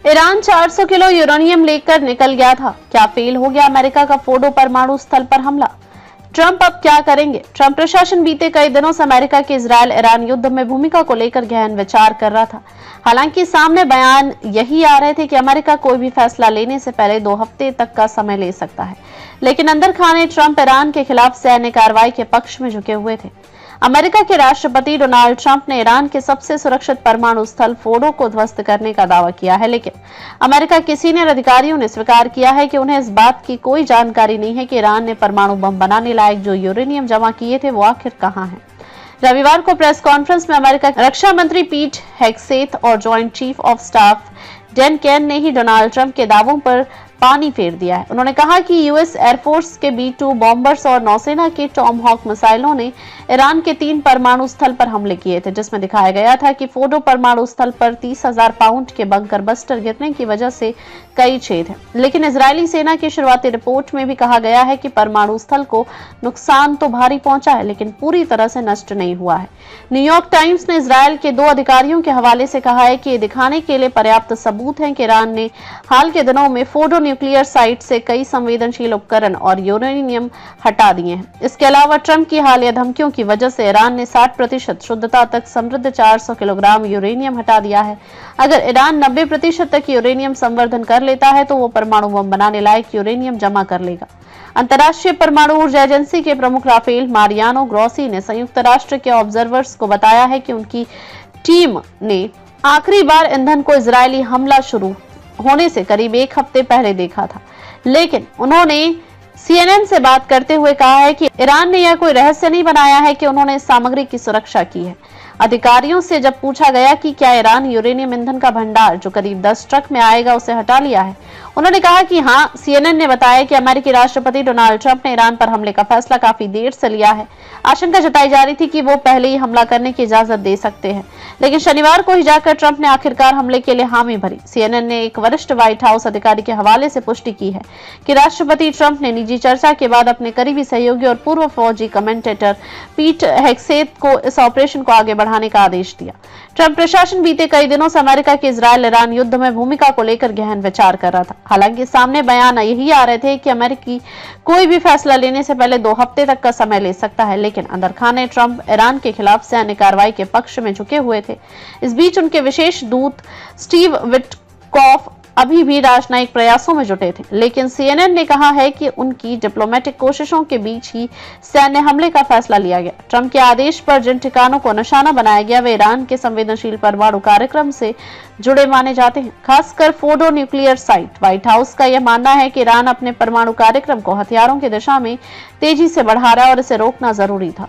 Iran 400 kilo uranium लेकर निकल गया था। क्या फेल हो गया अमेरिका का फोर्डो परमाणु स्थल पर हमला? ट्रंप अब क्या करेंगे? ट्रंप प्रशासन बीते कई दिनों से अमेरिका के इजरायल ईरान युद्ध में भूमिका को लेकर गहन विचार कर रहा था। हालांकि सामने बयान यही आ रहे थे कि अमेरिका कोई भी फैसला लेने से पहले 2 हफ्ते तक का समय ले सकता है, लेकिन अंदर खाने ट्रंप ईरान के खिलाफ सैन्य कार्रवाई के पक्ष में झुके हुए थे। अमेरिका के राष्ट्रपति डोनाल्ड ट्रंप ने ईरान के सबसे सुरक्षित परमाणु स्थल फोर्डो को ध्वस्त करने का दावा किया है, लेकिन अमेरिका के सीनियर अधिकारियों ने स्वीकार किया है कि उन्हें इस बात की कोई जानकारी नहीं है कि ईरान ने परमाणु बम बनाने लायक जो यूरेनियम जमा किए थे वो आखिर कहां है। रविवार को प्रेस कॉन्फ्रेंस में अमेरिका के रक्षा मंत्री पीट हेगसेथ और joint chief of staff Dan Caine ने ही डोनाल्ड ट्रंप के दावों पर पानी फेर दिया है। उन्होंने कहा कि यूएस एयरफोर्स के B-2 बॉम्बर्स और नौसेना के टॉम हॉक मिसाइलों ने ईरान के 3 परमाणु स्थल पर हमले किए थे, जिसमें दिखाया गया था कि फोर्डो परमाणु स्थल पर 30,000 पाउंड के बंकर बस्टर गिरने की वजह से कई छेद हैं। लेकिन इजरायली सेना की शुरुआती रिपोर्ट में भी कहा गया है कि परमाणु स्थल को नुकसान तो भारी पहुंचा है, लेकिन पूरी तरह से नष्ट नहीं हुआ है। न्यूयॉर्क टाइम्स ने इजरायल के 2 अधिकारियों के हवाले से कहा है कि ये दिखाने के लिए पर्याप्त सबूत हैं कि ईरान ने हाल के दिनों में फोर्डो न्यूक्लियर साइट से कई संवेदनशील उपकरण और यूरेनियम हटा दिए हैं। इसके अलावा ट्रंप की हालिया धमकियों की वजह से ईरान ने 60% शुद्धता तक समृद्ध 400 किलोग्राम यूरेनियम हटा दिया है। अगर ईरान 90% तक यूरेनियम संवर्धन कर लेता है तो वो परमाणु बम बनाने लायक यूरेनियम जमा कर लेगा। अंतर्राष्ट्रीय परमाणु ऊर्जा एजेंसी के प्रमुख राफेल मारियानो ग्रोसी ने संयुक्त राष्ट्र के ऑब्जर्वर्स को बताया है कि उनकी टीम ने आखिरी बार ईंधन को इजरायली हमला शुरू होने से करीब 1 हफ्ते पहले देखा था, लेकिन उन्होंने CNN से बात करते हुए कहा है कि ईरान ने यह कोई रहस्य नहीं बनाया है कि उन्होंने इस सामग्री की सुरक्षा की है। अधिकारियों से जब पूछा गया कि क्या ईरान यूरेनियम ईंधन का भंडार जो करीब 10 ट्रक में आएगा उसे हटा लिया है, उन्होंने कहा कि हाँ। CNN ने बताया कि अमेरिकी राष्ट्रपति डोनाल्ड ट्रंप ने ईरान पर हमले का फैसला काफी देर से लिया है। आशंका जताई जा रही थी कि वो पहले ही हमला करने की इजाजत दे सकते हैं, लेकिन शनिवार को ही जाकर ट्रंप ने आखिरकार हमले के लिए हामी भरी। CNN ने एक वरिष्ठ व्हाइट हाउस अधिकारी के हवाले से पुष्टि की है कि राष्ट्रपति ट्रंप ने निजी चर्चा के बाद अपने करीबी सहयोगी और पूर्व फौजी कमेंटेटर पीट हेगसेथ को इस ऑपरेशन को आगे बढ़ाने का आदेश दिया। ट्रंप प्रशासन बीते कई दिनों से अमेरिका के इजरायल ईरान युद्ध में भूमिका को लेकर गहन विचार कर रहा था। हालांकि सामने बयान यही आ रहे थे कि अमेरिकी कोई भी फैसला लेने से पहले 2 हफ्ते तक का समय ले सकता है, लेकिन अंदर खाने ट्रंप ईरान के खिलाफ सैन्य कार्रवाई के पक्ष में झुके हुए थे। इस बीच उनके विशेष दूत स्टीव विटकॉफ अभी भी राजनयिक प्रयासों में जुटे थे, लेकिन CNN ने कहा है कि उनकी डिप्लोमेटिक कोशिशों के बीच ही सैन्य हमले का फैसला लिया गया। ट्रंप के आदेश पर जिन ठिकानों को निशाना बनाया गया वे ईरान के संवेदनशील परमाणु कार्यक्रम से जुड़े माने जाते हैं, खासकर Fordow nuclear site. White house का यह मानना है कि ईरान अपने परमाणु कार्यक्रम को हथियारों की दिशा में तेजी से बढ़ा रहा है और इसे रोकना जरूरी था।